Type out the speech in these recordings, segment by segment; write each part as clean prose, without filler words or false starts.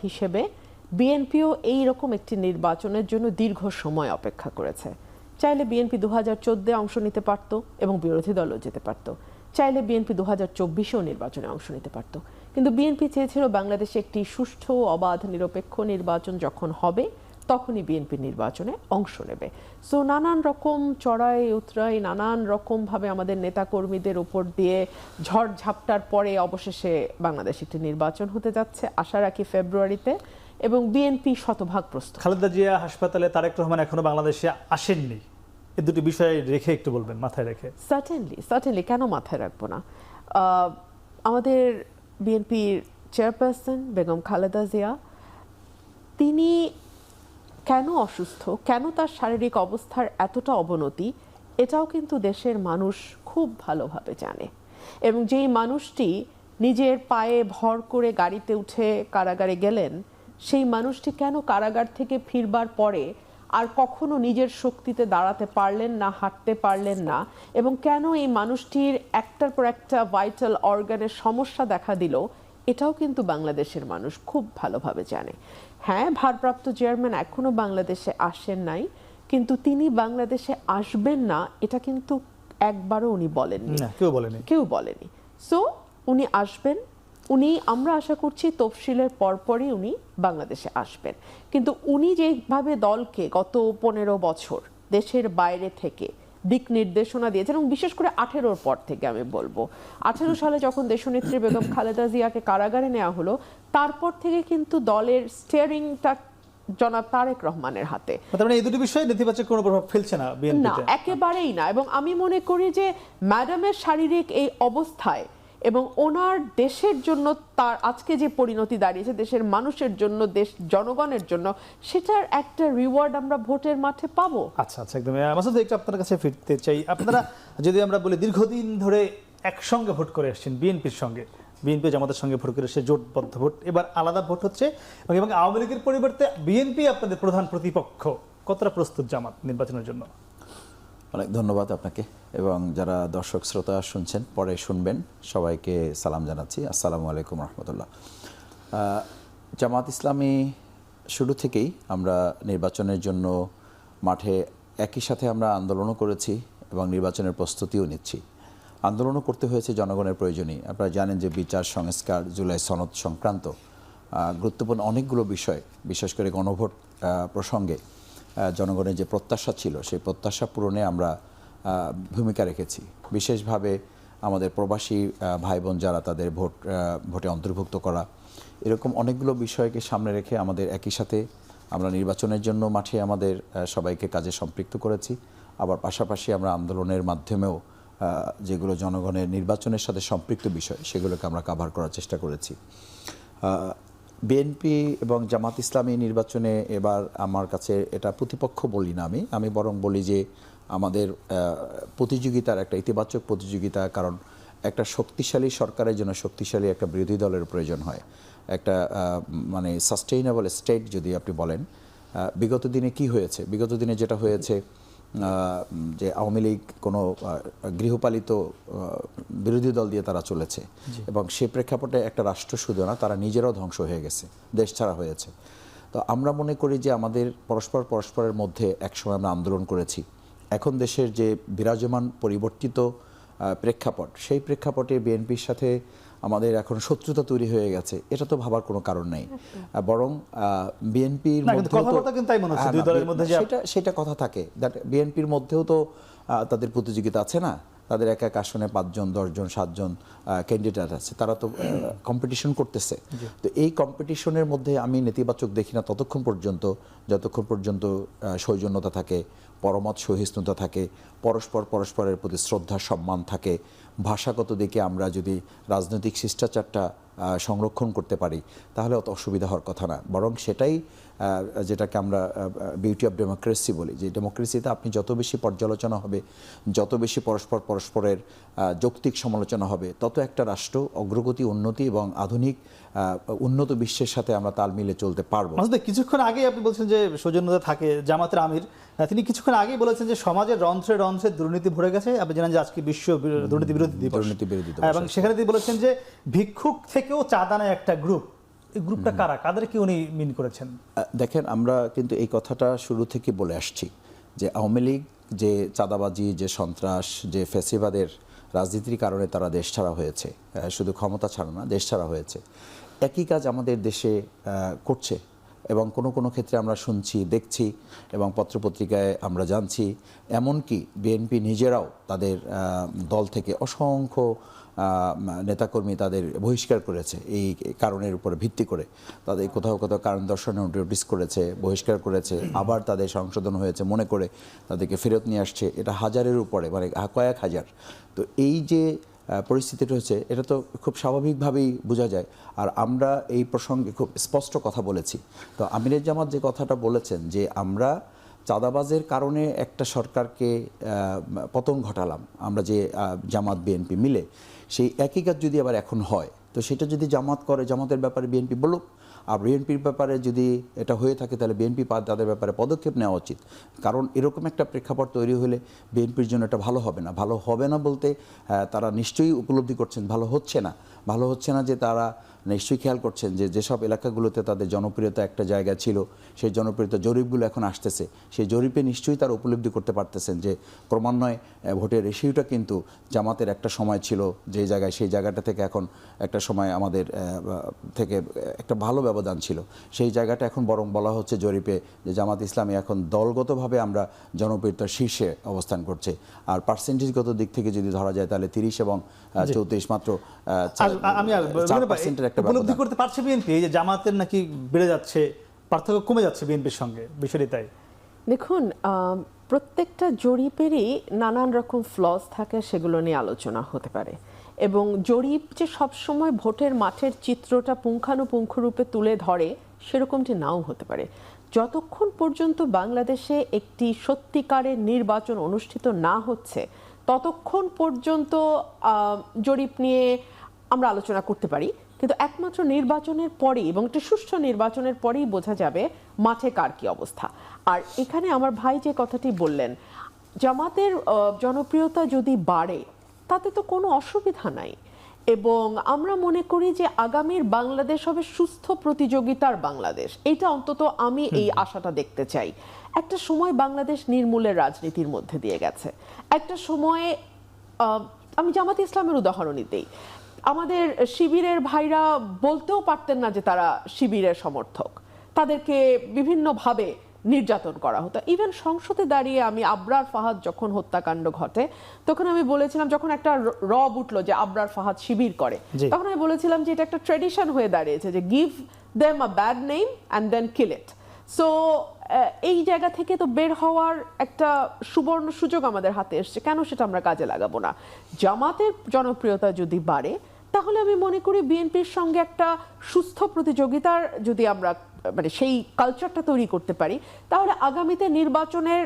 হিসেবে বিএনপিও এইরকম একটি নির্বাচনের জন্য দীর্ঘ সময় অপেক্ষা করেছে। চাইলে বিএনপি 2014 অংশ নিতে পারত এবং বিরোধী দলও যেতে পারত, চাইলে বিএনপি 2024-এও নির্বাচনে অংশ নিতে পারত, কিন্তু বিএনপি চেয়েছিল বাংলাদেশে একটি সুষ্ঠু অবাধ নিরপেক্ষ নির্বাচন যখন হবে তখনই বিএনপি নির্বাচনে অংশ নেবে। সো নানান রকম চড়াই উতরাই, নানান রকমভাবে আমাদের নেতাকর্মীদের উপর দিয়ে ঝড় ঝাপটার পরে অবশেষে বাংলাদেশ একটি নির্বাচন হতে যাচ্ছে, আশা রাখি ফেব্রুয়ারিতে, এবং বিএনপি শতভাগ প্রস্তুত। খালেদা জিয়া হাসপাতালে, তারেক রহমান এখনো বাংলাদেশে আসেননি, এই দুটি বিষয় রেখে একটু বলবেন, মাথায় রেখে। সার্টেনলি কেন মাথায় রাখবো না। আমাদের বিএনপির চেয়ারপারসন বেগম খালেদা জিয়া, তিনি কেন অসুস্থ, কেন তার শারীরিক অবস্থার এতটা অবনতি, এটাও কিন্তু দেশের মানুষ খুব ভালোভাবে জানে। এবং যেই মানুষটি নিজের পায়ে ভর করে গাড়িতে উঠে কারাগারে গেলেন, সেই মানুষটি কেন কারাগার থেকে ফিরবার পরে আর কখনো নিজের শক্তিতে দাঁড়াতে পারলেন না, হাঁটতে পারলেন না, এবং কেন এই মানুষটির একটার পর একটা ভাইটাল অর্গানের সমস্যা দেখা দিল, এটাও কিন্তু বাংলাদেশের মানুষ খুব ভালোভাবে জানে। হ্যাঁ, ভারপ্রাপ্ত চেয়ারম্যান এখনো বাংলাদেশে আসেন নাই, কিন্তু তিনি বাংলাদেশে আসবেন না এটা কিন্তু একবারও উনি বলেননি, কেউ বলেনি। সো উনি আসবেন, আমরা আশা করছি তফসিলের পরপরই উনি বাংলাদেশে আসবেন। কিন্তু উনি যেভাবে দলকে গত 15 বছর দেশের বাইরে থেকে দিক নির্দেশনা দিয়েছেন, এবং বিশেষ করে 18-র পর থেকে আমি বলবো, 18 সালে যখন দেশনেত্রী বেগম খালেদা জিয়াকে কারাগারে নেওয়া হলো, তারপর থেকে কিন্তু দলের স্টিয়ারিংটা জনাব তারেক রহমানের হাতে। মানে এই দুটি বিষয়ে নেতিবাচক কোনো প্রভাব ফেলছে না বিএনপিতে? না, একেবারেই না। এবং আমি মনে করি যে ম্যাডামের শারীরিক এই অবস্থায় এবং ওনার দেশের জন্য তার আজকে যে পরিণতি দাঁড়িয়েছে, দেশের মানুষের জন্য, দেশ জনগণের জন্য, সেটার একটা রিওয়ার্ড আমরা ভোটের মাঠে পাবো। আচ্ছা, একদম। মাসুদ, একটু আপনার কাছে ফিরতে চাই। আপনারা যদি আমরা বলি দীর্ঘদিন ধরে একসঙ্গে ভোট করে এসেছেন বিএনপির সঙ্গে, বিএনপি জামাতের সঙ্গে ভোট করে এসে জোটবদ্ধ ভোট, এবার আলাদা ভোট হচ্ছে, এবং আওয়ামী লীগের পরিবর্তে বিএনপি আপনাদের প্রধান প্রতিপক্ষ। কতটা প্রস্তুত জামাত নির্বাচনের জন্য? অনেক ধন্যবাদ আপনাকে এবং যারা দর্শক শ্রোতা শুনছেন, পরে শুনবেন, সবাইকে সালাম জানাচ্ছি। আসসালামু আলাইকুম রহমতুল্লাহ। জামাত ইসলামী শুরু থেকেই আমরা নির্বাচনের জন্য মাঠে একই সাথে আমরা আন্দোলনও করেছি এবং নির্বাচনের প্রস্তুতিও নিচ্ছি। আন্দোলনও করতে হয়েছে জনগণের প্রয়োজনেই। আপনারা জানেন যে বিচার সংস্কার, জুলাই সনদ সংক্রান্ত গুরুত্বপূর্ণ অনেকগুলো বিষয়, বিশেষ করে গণভোট প্রসঙ্গে জনগণের যে প্রত্যাশা ছিল, সেই প্রত্যাশা পূরণে আমরা ভূমিকা রেখেছি। বিশেষভাবে আমাদের প্রবাসী ভাই বোন যারা, তাদের ভোটে অন্তর্ভুক্ত করা, এরকম অনেকগুলো বিষয়কে সামনে রেখে আমাদের একই সাথে আমরা নির্বাচনের জন্য মাঠে আমাদের সবাইকে কাজে সম্পৃক্ত করেছি। আবার পাশাপাশি আমরা আন্দোলনের মাধ্যমেও যেগুলো জনগণের নির্বাচনের সাথে সম্পৃক্ত বিষয়, সেগুলোকে আমরা কাভার করার চেষ্টা করেছি। বিএনপি এবং জামাত ইসলামী নির্বাচনে এবার আমার কাছে এটা প্রতিপক্ষ বলি না, আমি বরং বলি যে আমাদের প্রতিযোগিতার একটা ইতিবাচক প্রতিযোগিতা। কারণ একটা শক্তিশালী সরকারের জন্য শক্তিশালী একটা বিরোধী দলের প্রয়োজন হয়। একটা মানে সাস্টেইনেবল স্টেট যদি আপনি বলেন, বিগত দিনে কি হয়েছে, বিগত দিনে যেটা হয়েছে যে আওয়ামী লীগ কোনো গৃহপালিত বিরোধী দল দিয়ে তারা চলেছে, এবং সে প্রেক্ষাপটে একটা রাষ্ট্র শুধু না, তারা নিজেরাও ধ্বংস হয়ে গেছে, দেশ ছাড়া হয়েছে। তো আমরা মনে করি যে আমাদের পরস্পরের মধ্যে একসময় আমরা আন্দোলন করেছি। এখন দেশের যে বিরাজমান পরিবর্তিত প্রেক্ষাপট, সেই প্রেক্ষাপটে বিএনপির সাথে আমাদের এখন শত্রুতা তৈরি হয়ে গেছে, এটা তো ভাবার কোনো কারণ নাই। বরং বিএনপির সেটা কথা থাকে, বিএনপির মধ্যেও তো তাদের প্রতিযোগিতা আছে না, তাদের এক এক আসনে 5 জন 10 জন 7 জন ক্যান্ডিডেট আছে, তারা তো কম্পিটিশন করতেছে। তো এই কম্পিটিশনের মধ্যে আমি নেতিবাচক দেখি না যতক্ষণ পর্যন্ত সৌজন্যতা থাকে, পরমত সহিষ্ণুতা থাকে, পরস্পরের প্রতি শ্রদ্ধা সম্মান থাকে। ভাষাগত দিকে আমরা যদি রাজনৈতিক শিষ্টাচারটা সংরক্ষণ করতে পারি, তাহলে অত অসুবিধা হওয়ার কথা না। বরং সেটাই যেটাকে আমরা বিউটি অফ ডেমোক্রেসি বলি, যে ডেমোক্রেসিতে আপনি যত বেশি পর্যালোচনা হবে, যত বেশি পরস্পরের যৌক্তিক সমালোচনা হবে, তত একটা রাষ্ট্র অগ্রগতি, উন্নতি এবং আধুনিক উন্নত বিশ্বের সাথে আমরা তাল মিলে চলতে পারবো। কিছুক্ষণ আগে আপনি বলছেন যে সৌজন্যতা থাকে, জামাতের আমির তিনি কিছুক্ষণ আগেই বলেছেন যে সমাজের রন্ধ্রে রন্ধ্রে দুর্নীতি ভরে গেছে। আপনি জানেন যে আজকে বিশ্ব দুর্নীতি বিরোধী দিবস, এবং সেখানে তিনি বলেছেন যে ভিক্ষুক থেকেও চাঁদা নেয় একটা গ্রুপ, এই গ্রুপটা কারা, কাদেরকে উনি মিন করেছেন? দেখেন, আমরা কিন্তু এই কথাটা শুরু থেকে বলে আসছি যে আওয়ামী লীগ যে চাঁদাবাজি, যে সন্ত্রাস, যে ফ্যাসিবাদের রাজনীতির কারণে তারা দেশ ছাড়া হয়েছে, শুধু ক্ষমতা ছাড়া না, দেশ ছাড়া হয়েছে। একই কাজ আমাদের দেশে করছে এবং কোনো কোনো ক্ষেত্রে আমরা শুনছি, দেখছি এবং পত্রপত্রিকায় আমরা জানছি, এমনকি বিএনপি নিজেরাও তাদের দল থেকে অসংখ্য নেতাকর্মী তাদের বহিষ্কার করেছে এই কারণের উপরে ভিত্তি করে। তাদের কোথাও কোথাও কারণ দর্শানোর নোটিশ করেছে, বহিষ্কার করেছে, আবার তাদের সংশোধন হয়েছে মনে করে তাদেরকে ফেরত নিয়ে আসছে। এটা হাজারের উপরে, মানে কয়েক হাজার। তো এই যে পরিস্থিতিটা হচ্ছে, এটা তো খুব স্বাভাবিকভাবেই বোঝা যায়। আর আমরা এই প্রসঙ্গে খুব স্পষ্ট কথা বলেছি। তো আমিনুল জামাত যে কথাটা বলেছেন যে আমরা চাঁদাবাজের কারণে একটা সরকারকে পতন ঘটালাম, আমরা যে জামাত বিএনপি মিলে, সেই একই কাজ যদি আবার এখন হয়, তো সেটা যদি জামাত করে, জামাতের ব্যাপারে বিএনপি বলুক। আর বিএনপির ব্যাপারে যদি এটা হয়ে থাকে, তাহলে বিএনপি তাদের ব্যাপারে পদক্ষেপ নেওয়া উচিত। কারণ এরকম একটা প্রেক্ষাপট তৈরি হলে বিএনপির জন্য এটা ভালো হবে না। ভালো হবে না বলতে তারা নিশ্চয়ই উপলব্ধি করছেন ভালো হচ্ছে না। ভালো হচ্ছে না যে তারা নিশ্চয়ই খেয়াল করছেন যে যেসব এলাকাগুলোতে তাদের জনপ্রিয়তা একটা জায়গা ছিল, সেই জনপ্রিয়তা জরিপগুলো এখন আসতেছে, সেই জরিপে নিশ্চয়ই তারা উপলব্ধি করতে পারতেছেন যে ক্রমান্বয়ে ভোটের রেশিওটা কিন্তু জামাতের একটা সময় ছিল যে জায়গায়, সেই জায়গাটা থেকে এখন একটা সময় আমাদের থেকে একটা ভালো ব্যবধান ছিল, সেই জায়গাটা এখন বরং বলা হচ্ছে জরিপে যে জামাত ইসলামী এখন দলগতভাবে আমরা জনপ্রিয়তার শীর্ষে অবস্থান করছে। আর পার্সেন্টেজগত দিক থেকে যদি ধরা যায়, তাহলে 30 এবং 34 মাত্র আমি 4% একটা উপলব্ধি করতে পারছে বিএনপি যে জামাতের নাকি বেড়ে যাচ্ছে, পার্থক্য কমে যাচ্ছে বিএনপির সঙ্গে, বিষয়টি তাই? দেখুন, প্রত্যেকটা জরিপেরই নানান রকম ফ্লস থাকে, সেগুলো নিয়ে আলোচনা হতে পারে। এবং জরিপ যে সবসময় ভোটের মাঠের চিত্রটা পুঙ্খানুপুঙ্খ রূপে তুলে ধরে, সেরকমটি নাও হতে পারে। যতক্ষণ পর্যন্ত বাংলাদেশে একটি সত্যিকারের নির্বাচন অনুষ্ঠিত না হচ্ছে, ততক্ষণ পর্যন্ত জরিপ নিয়ে আমরা আলোচনা করতে পারি। কিন্তু একমাত্র নির্বাচনের পরেই, এবং একটা সুষ্ঠু নির্বাচনের পরেই বোঝা যাবে মাঠে কার কি অবস্থা। আর এখানে আমার ভাই যে কথাটি বললেন, জামাতের জনপ্রিয়তা যদি বাড়ে, তাতে তো কোনো অসুবিধা নাই। এবং আমরা মনে করি যে আগামীর বাংলাদেশ হবে সুস্থ প্রতিযোগিতার বাংলাদেশ। এটা অন্তত আমি এই আশাটা দেখতে চাই। একটা সময় বাংলাদেশ নির্মূলের রাজনীতির মধ্যে দিয়ে গেছে। একটা সময়ে আমি জামাত ইসলামের উদাহরণই দেই, আমাদের শিবিরের ভাইরা বলতেও পারতেন না যে তারা শিবিরের সমর্থক, তাদেরকে বিভিন্নভাবে নির্যাতন করা হতো। ইভেন সংসদে দাঁড়িয়ে আমি আবরার ফাহাদ যখন হত্যাকাণ্ড ঘটে, তখন আমি বলেছিলাম, যখন একটা রব উঠলো যে আবরার ফাহাদ শিবির করে, তখন আমি বলেছিলাম যে এটা একটা ট্রেডিশন হয়ে দাঁড়িয়েছে যে give them a bad name and then kill it. So এই জায়গা থেকে তো বের হওয়ার একটা সুবর্ণ সুযোগ আমাদের হাতে এসছে, কেন সেটা আমরা কাজে লাগাবো না? জামাতের জনপ্রিয়তা যদি বাড়ে, তাহলে আমি মনে করি বিএনপির সঙ্গে একটা সুস্থ প্রতিযোগিতার যদি আমরা মানে সেই কালচারটা তৈরি করতে পারি, তাহলে আগামীতে নির্বাচনের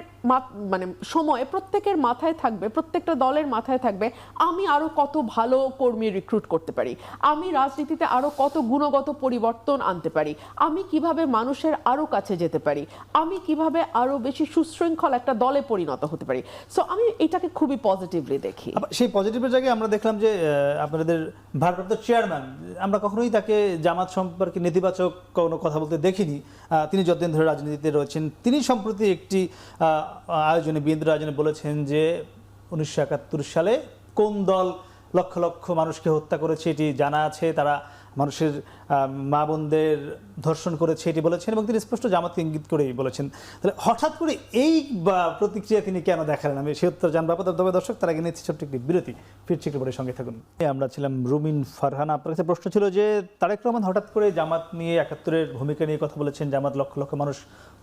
মানে সময়ে প্রত্যেকের মাথায় থাকবে, প্রত্যেকটা দলের মাথায় থাকবে, আমি আরো কত ভালো কর্মী রিক্রুট করতে পারি, আমি রাজনীতিতে আরো কত গুণগত পরিবর্তন আনতে পারি, আমি কিভাবে মানুষের আরো কাছে যেতে পারি, আমি কিভাবে আরো বেশি সুশৃঙ্খল একটা দলে পরিণত হতে পারি। সো আমি এটাকে খুবই পজিটিভলি দেখি। সেই পজিটিভের জায়গায় আমরা দেখলাম যে আপনাদের ভারপ্রাপ্ত চেয়ারম্যান, আমরা কখনোই তাকে জামাত সম্পর্কে নেতিবাচক কোনো কথা বলতে দেখিনি। তিনি যতদিন ধরে রাজনীতিতে রয়েছেন, তিনি সম্প্রতি একটি আয়োজনে, বিএনপির আয়োজনে বলেছেন যে 1971 সালে কোন দল লক্ষ লক্ষ মানুষকে হত্যা করেছে এটি জানা আছে, তারা মানুষের মা বোনদের ধর্ষণ করেছে এটি বলেছেন, এবং তিনি স্পষ্ট জামাতকে ইঙ্গিত করেই বলেছেন। তাহলে হঠাৎ করে এই প্রতিক্রিয়া তিনি কেন দেখালেন, আমি সে উত্তর জানবো। তবে দর্শক, তার আগে নিচ্ছি ছোট্ট একটি বিরতি, ফিরছি একটু পরে, সঙ্গে থাকুন। আমরা ছিলাম রুমিন ফারহানা। আপনার কাছে প্রশ্ন ছিল যে তারেক রহমান হঠাৎ করে জামাত নিয়ে 71-এর ভূমিকা নিয়ে কথা বলেছেন, জামাত লক্ষ লক্ষ মানুষ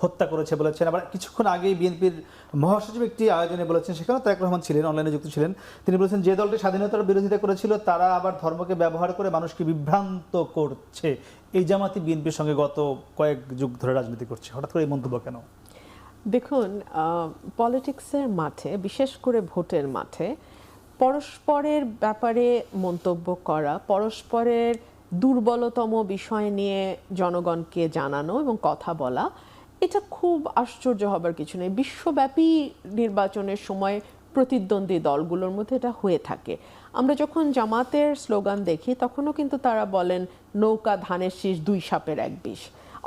হত্যা করেছে বলেছেন। আবার কিছুক্ষণ আগেই বিএনপির মহাসচিব একটি আয়োজনে বলেছেন, সেখানেও তারেক রহমান ছিলেন, অনলাইনে যুক্ত ছিলেন। তিনি বলেছেন যে দলটি স্বাধীনতার বিরোধিতা করেছিল, তারা আবার ধর্মকে ব্যবহার করে মানুষকে বিভ্রান্ত করছে। এই জামাতি বিএনপির সঙ্গে গত কয়েক যুগ ধরে রাজনীতি করছে, হঠাৎ করে এই মন্তব্য কেন? দেখুন, পলিটিক্সের মাঠে, বিশেষ করে ভোটের মাঠে, পরস্পরের ব্যাপারে মন্তব্য করা, পরস্পরের দুর্বলতম বিষয় নিয়ে জনগণকে জানানো এবং কথা বলা, এটা খুব আশ্চর্য হবার কিছু নেই। বিশ্বব্যাপী নির্বাচনের সময় প্রতিদ্বন্দ্বী দলগুলোর মধ্যে এটা হয়ে থাকে। আমরা যখন জামাতের স্লোগান দেখি তখনও কিন্তু তারা বলেন নৌকা ধানের শীষ 2 সাপের 1 বিষ,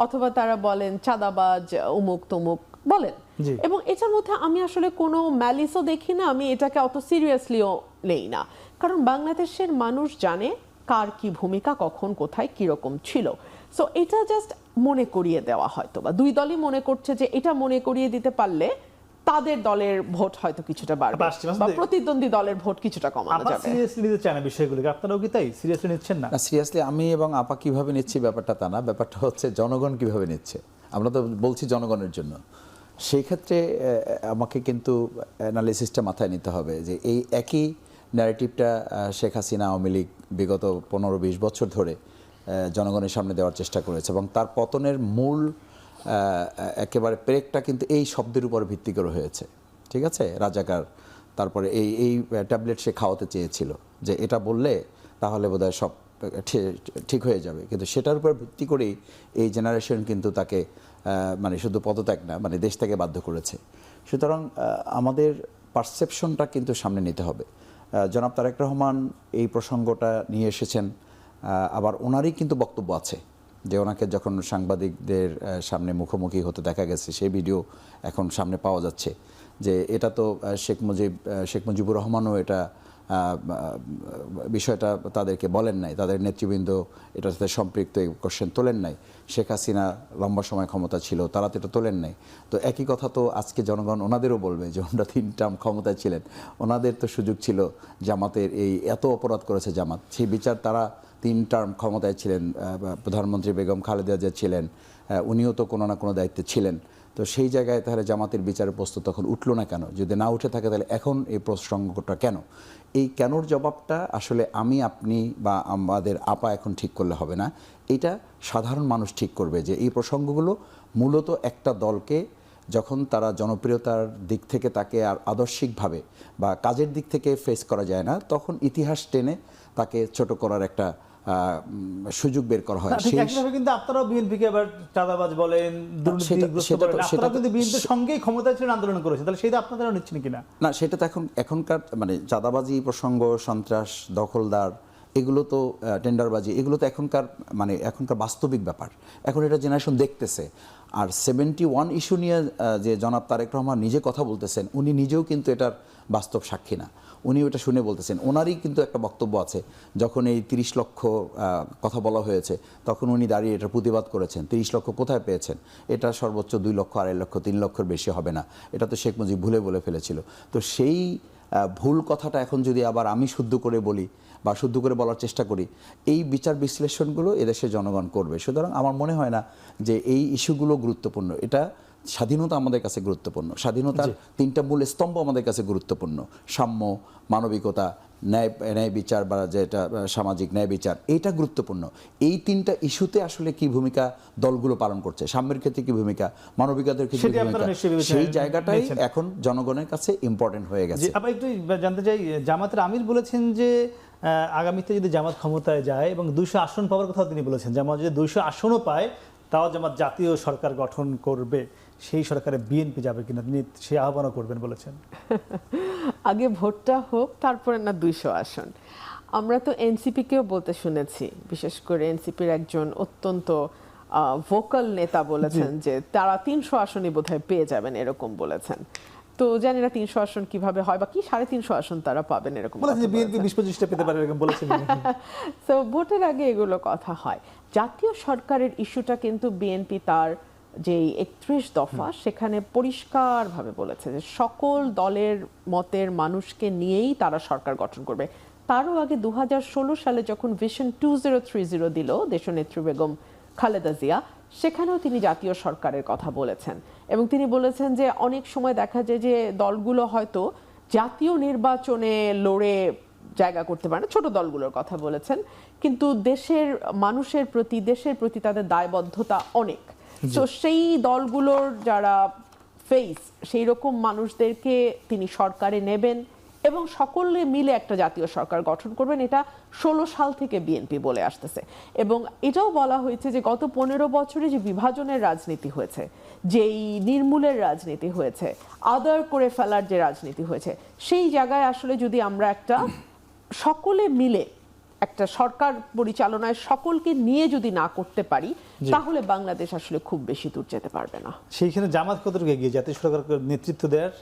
অথবা তারা বলেন চাঁদাবাজ অমুক তমুক বলেন। জি। এবং এটার মধ্যে আমি আসলে কোনো ম্যালিসও দেখি না, আমি এটাকে অত সিরিয়াসলিও নেই না, কারণ বাংলাদেশের মানুষ জানে কার কি ভূমিকা কখন কোথায় কিরকম ছিল। সো এটা জাস্ট মনে করিয়ে দেওয়া, হয়তো বা দুই দলই মনে করছে যে এটা মনে করিয়ে দিতে পারলে তাদের দলের ভোট হয়তো কিছুটা বাড়বে বা প্রতিদ্বন্দ্বী দলের ভোট কিছুটা কমানো যাবে। সিরিয়াসলি নিতে চায় না বিষয়গুলোকে, আপনারাও কি তাই সিরিয়াসলি নিচ্ছেন না? না, সিরিয়াসলি আমি এবং আপা কিভাবে নিচ্ছি ব্যাপারটা তা না, ব্যাপারটা হচ্ছে জনগণ কিভাবে নিচ্ছে। আমরা তো বলছি জনগণের জন্য। সেই ক্ষেত্রে আমাকে কিন্তু অ্যানালিসিসটা মাথায় নিতে হবে যে এই একই ন্যারেটিভটা শেখ হাসিনা আওয়ামী লীগ বিগত 15-20 বছর ধরে জনগণের সামনে দেওয়ার চেষ্টা করেছে, এবং তার পতনের মূল একেবারে পেরেকটা কিন্তু এই শব্দের উপর ভিত্তি করে হয়েছে। ঠিক আছে, রাজাকার, তারপরে এই ট্যাবলেট সে খাওয়াতে চেয়েছিল যে এটা বললে তাহলে বোধহয় সব ঠিক হয়ে যাবে, কিন্তু সেটার উপর ভিত্তি করেই এই জেনারেশন কিন্তু তাকে মানে শুধু পদত্যাগ না, মানে দেশ থেকে বাধ্য করেছে। সুতরাং আমাদের পারসেপশনটা কিন্তু সামনে নিতে হবে। জনাব তারেক রহমান এই প্রসঙ্গটা নিয়ে এসেছেন, আবার ওনারই কিন্তু বক্তব্য আছে যে ওনাকে যখন সাংবাদিকদের সামনে মুখোমুখি হতে দেখা গেছে, সেই ভিডিও এখন সামনে পাওয়া যাচ্ছে, যে এটা তো শেখ মুজিবুর রহমানও এটা বিষয়টা তাদেরকে বলেন নাই, তাদের নেতৃবৃন্দ এটার সাথে সম্পৃক্ত এই কোশ্চেন তোলেন নাই। শেখ হাসিনা লম্বা সময় ক্ষমতা ছিল, তারা তো এটা তোলেন নাই। তো একই কথা তো আজকে জনগণ ওনাদেরও বলবে যে ওনারা 3 টার্ম ক্ষমতায় ছিলেন, ওনাদের তো সুযোগ ছিল জামাতের এই এত অপরাধ করেছে জামাত, সেই বিচার তারা 3 টার্ম ক্ষমতায় ছিলেন, প্রধানমন্ত্রী বেগম খালেদা জিয়া ছিলেন, উনিও তো কোনো না কোনো দায়িত্বে ছিলেন। তো সেই জায়গায় তাহলে জামাতের বিচারের প্রশ্ন তখন উঠলো না কেন? যদি না উঠে থাকে তাহলে এখন এই প্রসঙ্গটা কেন? এই কেনর জবাবটা আসলে আমি, আপনি বা আমাদের আপা এখন ঠিক করলে হবে না, এটা সাধারণ মানুষ ঠিক করবে যে এই প্রসঙ্গগুলো মূলত একটা দলকে যখন তারা জনপ্রিয়তার দিক থেকে তাকে আর আদর্শিকভাবে বা কাজের দিক থেকে ফেস করা যায় না, তখন ইতিহাস টেনে তাকে ছোট করার একটা সুযোগ বের করা হয়। কিন্তু আপনারাও বিএনপিকে আবার চাঁদাবাজ বলেন, দুর্নীতিগ্রস্ত বলেন, আপনারা কিন্তু বিএনপির সঙ্গেই ক্ষমতায় ছিলেন, আন্দোলন করেছেন, তাহলে সেটা আপনারাও নিচ্ছেন কিনা? না, সেটা তো এখনকার মানে চাঁদাবাজি প্রসঙ্গ, সন্ত্রাস, দখলদার, এগুলো তো টেন্ডারবাজি, এগুলো তো এখনকার বাস্তবিক ব্যাপার। এখন এটা জেনারেশন দেখতেছে। আর 71 ইস্যু নিয়ে যে জনাব তারেক রহমান নিজে কথা বলতেছেন, উনি নিজেও কিন্তু এটার বাস্তব সাক্ষী না, উনি ওটা শুনে বলতেছেন। ওনারই কিন্তু একটা বক্তব্য আছে, যখন এই 30 লক্ষ কথা বলা হয়েছে তখন উনি দাঁড়িয়ে এটার প্রতিবাদ করেছেন। 30 লক্ষ কোথায় পেয়েছেন? এটা সর্বোচ্চ 2 লক্ষ, 2.5 লক্ষ, 3 লক্ষের বেশি হবে না, এটা তো শেখ মুজিব ভুলে বলে ফেলেছিল। তো সেই ভুল কথাটা এখন যদি আবার আমি শুদ্ধ করে বলি বা শুদ্ধ করে বলার চেষ্টা করি, এই বিচার বিশ্লেষণগুলো এদেশে জনগণ করবে। সুতরাং আমার মনে হয় না যে এই ইস্যুগুলো গুরুত্বপূর্ণ। এটা স্বাধীনতা আমাদের কাছে গুরুত্বপূর্ণ, স্বাধীনতার 3টা মূল স্তম্ভ আমাদের কাছে গুরুত্বপূর্ণ: সাম্য, মানবিকতা, ন্যায় বিচার বা যেটা সামাজিক ন্যায় বিচার, এইটা গুরুত্বপূর্ণ। এই 3টা ইস্যুতে আসলে কি ভূমিকা দলগুলো পালন করছে, সাম্যের ক্ষেত্রে কি ভূমিকা, মানবিকতার ক্ষেত্রে কি ভূমিকা, সেই জায়গাটাই এখন জনগণের কাছে ইম্পর্টেন্ট হয়ে গেছে। আবার একটু জানতে চাই, জামাতের আমির বলেছেন যে আগামীতে যদি জামাত ক্ষমতায় যায় এবং 200 আসন পাওয়ার কথা তিনি বলেছেন, জামাত যদি 200 আসনও পায় তাও জামাত জাতীয় সরকার গঠন করবে, সেই সরকারে বিএনপি যাবে কিনা তিনি সেই আহ্বানও করবেন বলেছেন। আগে ভোটটা হোক, তারপরে না 200 আসন। আমরা তো এনসিপিকেও বলতে শুনেছি, বিশেষ করে এনসিপির একজন অত্যন্ত ভোকাল নেতা বলেছেন যে তারা 300 আসনই বোধহয় পেয়ে যাবেন, এরকম বলেছেন। তো জানি না 300 আসন কিভাবে হয় বা কি 350 আসন তারা পাবেন, এরকম বলেছেন। বিএনপি 20-25টা পেতে পারে এরকম বলেছেন। সো ভোটের আগে এগুলো কথা হয়। জাতীয় সরকারের ইস্যুটা কিন্তু বিএনপি তার যে 31 দফা সেখানে পরিষ্কারভাবে বলেছে যে সকল দলের মতের মানুষকে নিয়েই তারা সরকার গঠন করবে। তারও আগে 2016 সালে যখন ভিশন 2030 দিল দেশনেত্রী বেগম খালেদা জিয়া, সেখানেও তিনি জাতীয় সরকারের কথা বলেছেন এবং তিনি বলেছেন যে অনেক সময় দেখা যায় যে দলগুলো হয়তো জাতীয় নির্বাচনে লড়ে জায়গা করতে পারে না, ছোট দলগুলোর কথা বলেছেন, কিন্তু দেশের মানুষের প্রতি, দেশের প্রতি তাদের দায়বদ্ধতা অনেক। তো সেই দলগুলোর যারা ফেস, সেই রকম মানুষদেরকে তিনি সরকারে নেবেন এবং সকলে মিলে একটা জাতীয় সরকার গঠন করবেন। এটা 16 সাল থেকে বিএনপি বলে আসতেছে এবং এটাও বলা হয়েছে যে গত 15 বছরে যে বিভাজনের রাজনীতি হয়েছে, যেই নির্মূলের রাজনীতি হয়েছে, আদার করে ফেলার যে রাজনীতি হয়েছে, সেই জায়গায় আসলে যদি আমরা একটা সকলে মিলে একটা সরকার পরিচালনায় সকলকে নিয়ে যদি না করতে পারি তাহলে বাংলাদেশ আসলে খুব বেশি দূর যেতে পারবে না। সেইখানে জামাত কতটুকু এগিয়ে জাতীয় সরকারকে নেতৃত্ব দেওয়ার?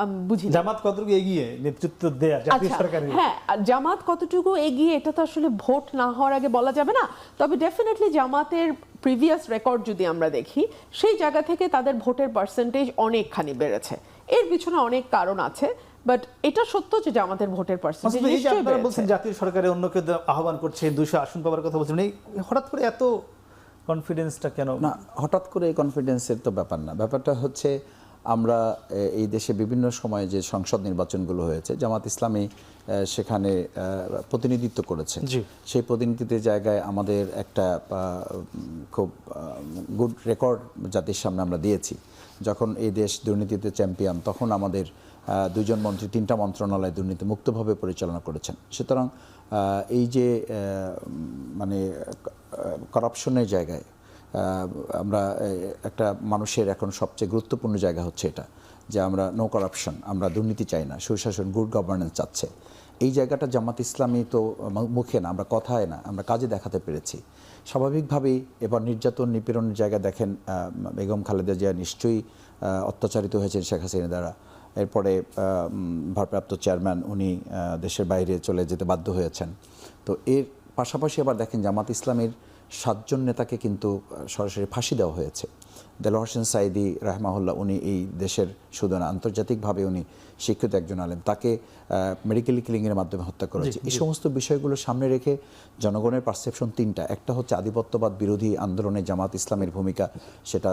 আমি বুঝি জামাত কতটুকু এগিয়ে নেতৃত্ব দেওয়ার জাতীয় সরকারের? হ্যাঁ, জামাত কতটুকু এগিয়ে এটা তো আসলে ভোট না হওয়ার আগে বলা যাবে না, তবে ডেফিনেটলি জামাতের প্রিভিয়াস রেকর্ড যদি আমরা দেখি সেই জায়গা থেকে তাদের ভোটের পার্সেন্টেজ অনেকখানি বেড়েছে। এর পিছনে অনেক কারণ আছে, বাট এটা সত্য যে জামাতের ভোটের পার্সেন্টেজ নিশ্চয়ই বেড়েছে। বলছেন জাতীয় সরকারে অন্যকে আহ্বান করছে, 200 আসন পাওয়ার কথা বলছেন, এই হঠাৎ করে এত কনফিডেন্সটা কেন? না, হঠাৎ করে এই কনফিডেন্সের তো ব্যাপার না। ব্যাপারটা হচ্ছে আমরা এই দেশে বিভিন্ন সময়ে যে সংসদ নির্বাচনগুলো হয়েছে, জামাত ইসলামী সেখানে প্রতিনিধিত্ব করেছে। সেই প্রতিনিধিত্বের জায়গায় আমাদের একটা খুব গুড রেকর্ড জাতির সামনে আমরা দিয়েছি। যখন এই দেশ দুর্নীতিতে চ্যাম্পিয়ন, তখন আমাদের 2 জন মন্ত্রী 3টা মন্ত্রণালয় দুর্নীতি মুক্তভাবে পরিচালনা করেছেন। সুতরাং এই যে মানে করাপশনের জায়গায় আমরা একটা মানুষের এখন সবচেয়ে গুরুত্বপূর্ণ জায়গা হচ্ছে এটা, যে আমরা নো করাপশন, আমরা দুর্নীতি চাই না, সুশাসন, গুড গভর্নেন্স চাচ্ছে। এই জায়গাটা জামাত ইসলামী তো মুখে না, আমরা কথায় না, আমরা কাজে দেখাতে পেরেছি। স্বাভাবিকভাবেই এবার নির্যাতন নিপীড়নের জায়গা দেখেন, বেগম খালেদা জিয়া নিশ্চয়ই অত্যাচারিত হয়েছেন শেখ হাসিনা দ্বারা। এরপরে ভারপ্রাপ্ত চেয়ারম্যান উনি দেশের বাইরে চলে যেতে বাধ্য হয়েছেন। তো এর পাশাপাশি আবার দেখেন জামাত ইসলামের 7 জন নেতাকে কিন্তু সরাসরি ফাঁসি দেওয়া হয়েছে। দেলোয়ার হোসেন সাঈদী রাহমাহুল্লাহ, উনি এই দেশের শুধু না আন্তর্জাতিকভাবে উনি শিক্ষিত একজন আলেম, তাকে মেডিকেল কিলিংয়ের মাধ্যমে হত্যা করা হয়েছে। এই সমস্ত বিষয়গুলো সামনে রেখে জনগণের পারসেপশন 3টা। একটা হচ্ছে আধিপত্যবাদ বিরোধী আন্দোলনে জামাত ইসলামের ভূমিকা, সেটা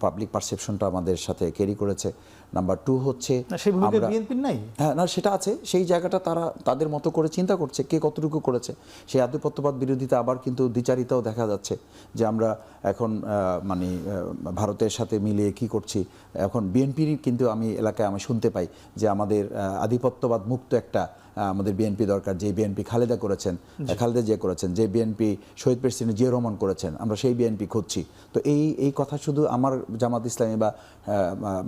পাবলিক পারসেপশনটা আমাদের সাথে ক্যারি করেছে। নাম্বার 2 হচ্ছে হ্যাঁ না, সেটা আছে, সেই জায়গাটা তারা তাদের মতো করে চিন্তা করছে কে কতটুকু করেছে। সেই আধিপত্যবাদ বিরোধিতা আবার কিন্তু দ্বিচারিতাও দেখা যাচ্ছে, যে আমরা এখন মানে ভারতের সাথে মিলিয়ে কি করছি। এখন বিএনপির কিন্তু আমি এলাকায় আমি শুনতে পাই যে আমাদের আধিপত্যবাদ মুক্ত একটা আমাদের বিএনপি দরকার, যে বিএনপি খালেদা করেছেন, খালেদা জিয়া করেছেন, যে বিএনপি শহীদ প্রেসিডেন্ট জিয়া রহমান করেছেন, আমরা সেই বিএনপি খুঁজছি। তো এই কথা শুধু আমার জামাত ইসলামী বা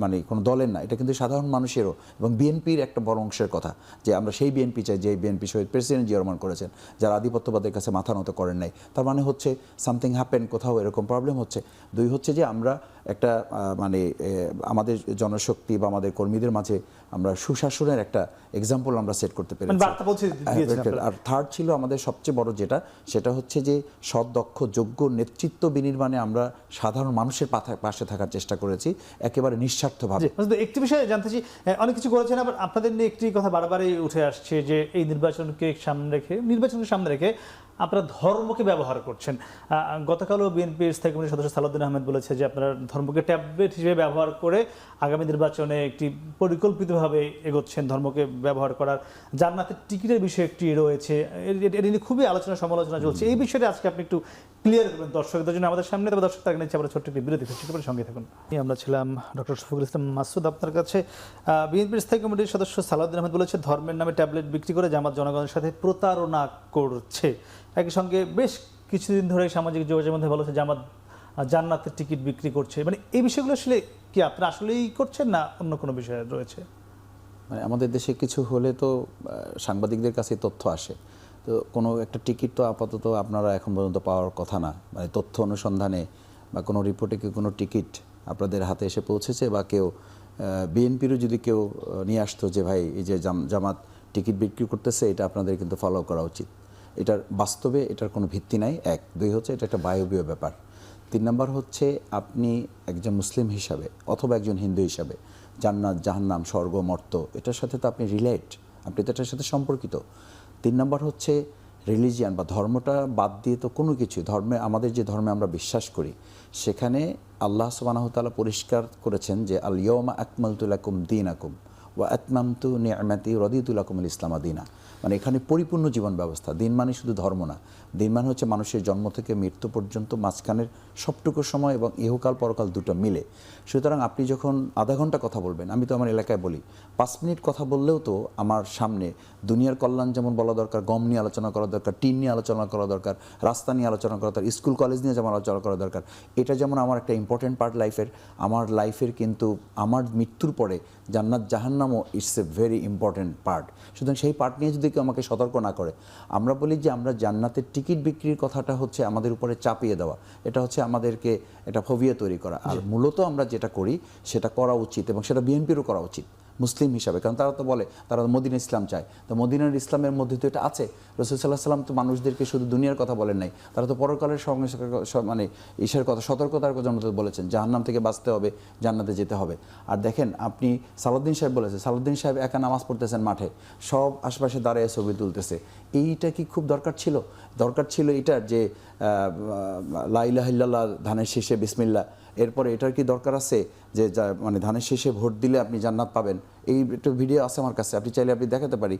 মানে কোনো দলের না, এটা কিন্তু সাধারণ মানুষেরও এবং বিএনপির একটা বড় অংশের কথা, যে আমরা সেই বিএনপি চাই যে বিএনপি শহীদ প্রেসিডেন্ট জিয়া রহমান করেছেন, যারা আধিপত্যবাদের কাছে মাথা নত করেন নাই। তার মানে হচ্ছে সামথিং হ্যাপেন, কোথাও এরকম প্রবলেম হচ্ছে। 2 হচ্ছে যে আমরা একটা মানে আমাদের জনশক্তি বা আমাদের কর্মীদের মাঝে আমরা সুশাসনের একটা এক্সাম্পল আমরা সেট করতে পেরেছি। আর 3rd ছিল আমাদের সবচেয়ে বড় যেটা, সেটা হচ্ছে যে সৎ, দক্ষ, যোগ্য নেতৃত্ব বিনির্মাণে আমরা সাধারণ মানুষের পাশে থাকার চেষ্টা করেছি একেবারে নিঃস্বার্থভাবে। একটি বিষয়ে জানতে চাই, অনেক কিছু করেছেন, আবার আপনাদের নিয়ে একটি কথা বারবারই উঠে আসছে যে এই নির্বাচনকে সামনে রেখে আপনারা ধর্মকে ব্যবহার করছেন। গতকালও বিএনপির স্থায়ী কমিটির সদস্য সালাউদ্দিন আহমেদ বলেছে যে আপনারা ধর্মকে ট্যাবলেট হিসেবে ব্যবহার করে আগামী নির্বাচনে একটি পরিকল্পিতভাবে এগোচ্ছেন, ধর্মকে ব্যবহার করার। জান্নাতের টিকিটের বিষয়ে একটি রয়েছে, এটা নিয়ে খুবই আলোচনা সমালোচনা চলছে। এই বিষয়টা আজকে আপনি একটু ক্লিয়ার করবেন দর্শকদের জন্য আমাদের সামনে। তবে দর্শক তাকে নিচ্ছে আমরা ছোট্ট একটি বিরতি করছি, সঙ্গে থাকুন। আমরা ছিলাম ডক্টর শফিকুল ইসলাম মাসুদ আপনার কাছে। বিএনপির স্থায়ী কমিটির সদস্য সালাউদ্দিন আহমেদ বলেছে ধর্মের নামে ট্যাবলেট বিক্রি করে জামাত জনগণের সাথে প্রতারণা করছে। একই সঙ্গে বেশ কিছুদিন ধরে সামাজিক যোগাযোগের মধ্যে বলেছে জামাত জান্নাতের টিকিট বিক্রি করছে। মানে এই বিষয়গুলো আসলে কি আপনারা আসলেই করছেন না অন্য কোনো বিষয় রয়েছে? মানে আমাদের দেশে কিছু হলে তো সাংবাদিকদের কাছে তথ্য আসে, তো কোনো একটা টিকিট তো আপাতত আপনারা এখন পর্যন্ত পাওয়ার কথা না। মানে তথ্য অনুসন্ধানে বা কোনো রিপোর্টে কি কোনো টিকিট আপনাদের হাতে এসে পৌঁছেছে, বা কেউ বিএনপিরও যদি কেউ নিয়ে আসতো যে ভাই এই যে জামাত টিকিট বিক্রি করতেছে, এটা আপনাদের কিন্তু ফলো করা উচিত, এটার বাস্তবে এটার কোনো ভিত্তি নাই। 1, 2 হচ্ছে এটা একটা বায়বীয় ব্যাপার। 3 নম্বর হচ্ছে আপনি একজন মুসলিম হিসাবে অথবা একজন হিন্দু হিসাবে জান্নাত, জাহান্নাম, স্বর্গ, মর্ত, এটার সাথে তো আপনি রিলেট, আপনি তো এটার সাথে সম্পর্কিত। 3 নম্বর হচ্ছে রিলিজিয়ান বা ধর্মটা বাদ দিয়ে তো কোনো কিছু, আমাদের যে ধর্মে আমরা বিশ্বাস করি সেখানে আল্লাহ সুবহানাহু ওয়া তাআলা পরিষ্কার করেছেন যে আল ইয়াউমা আকমালতু লাকুম দীনাকুম ওয়া আতমামতু নি'মাতি ওয়া রাদিতু লাকুমুল ইসলামা দীনা। মানে এখানে পরিপূর্ণ জীবন ব্যবস্থা। দিন মানে শুধু ধর্ম না, দিন মানে হচ্ছে মানুষের জন্ম থেকে মৃত্যু পর্যন্ত মাঝখানের সবটুকু সময় এবং ইহকাল পরকাল দুটো মিলে। সুতরাং আপনি যখন আধা ঘন্টা কথা বলবেন, আমি তো আমার এলাকায় বলি 5 মিনিট কথা বললেও তো আমার সামনে দুনিয়ার কল্যাণ যেমন বলা দরকার, গম নিয়ে আলোচনা করা দরকার, টিন নিয়ে আলোচনা করা দরকার, রাস্তা নিয়ে আলোচনা করা দরকার, স্কুল কলেজ নিয়ে যেমন আলোচনা করা দরকার, এটা যেমন আমার একটা ইম্পর্টেন্ট পার্ট লাইফের, আমার লাইফের কিন্তু আমার মৃত্যুর পরে জান্নাত জাহান্নামও it's a very important part. সুতরাং সেই পার্ট নিয়ে যদি কেউ আমাকে সতর্ক না করে, আমরা বলি যে আমরা জান্নাতের টিকিট বিক্রির কথাটা হচ্ছে আমাদের উপরে চাপিয়ে দেওয়া, এটা হচ্ছে আমাদেরকে এটা ফোবিয়া তৈরি করা। আর মূলত আমরা যেটা করি সেটা করা উচিত, এবং সেটা বিএনপিরও করা উচিত মুসলিম হিসাবে, কারণ তারা তো বলে তারা মদিনা ইসলাম চায়। তো মদিনার ইসলামের মধ্যে তো এটা আছে। রাসূল সাল্লাল্লাহু আলাইহি ওয়াসাল্লাম তো মানুষদেরকে শুধু দুনিয়ার কথা বলেন নাই, তারা তো পরকালের সঙ্গে মানে ঈশার কথা, সতর্কতার জন্য তো বলেছেন জাহান্নাম থেকে বাঁচতে হবে, জান্নাতে যেতে হবে। আর দেখেন আপনি সালাউদ্দিন সাহেব বলেছে, সালাউদ্দিন সাহেব একা নামাজ পড়তেছেন মাঠে, সব আশপাশে দাঁড়িয়ে ছবি তুলতেছে। এইটা কি খুব দরকার ছিল? দরকার ছিল এটার যে লা ইলাহা ইল্লাল্লাহ ধানের শেষে বিসমিল্লাহ, এরপরে এটার কি দরকার আছে যে মানে ধানের শেষে ভোট দিলে আপনি জান্নাত পাবেন? এই একটা ভিডিও আছে আমার কাছে, আপনি চাইলে আপনি দেখাতে পারি।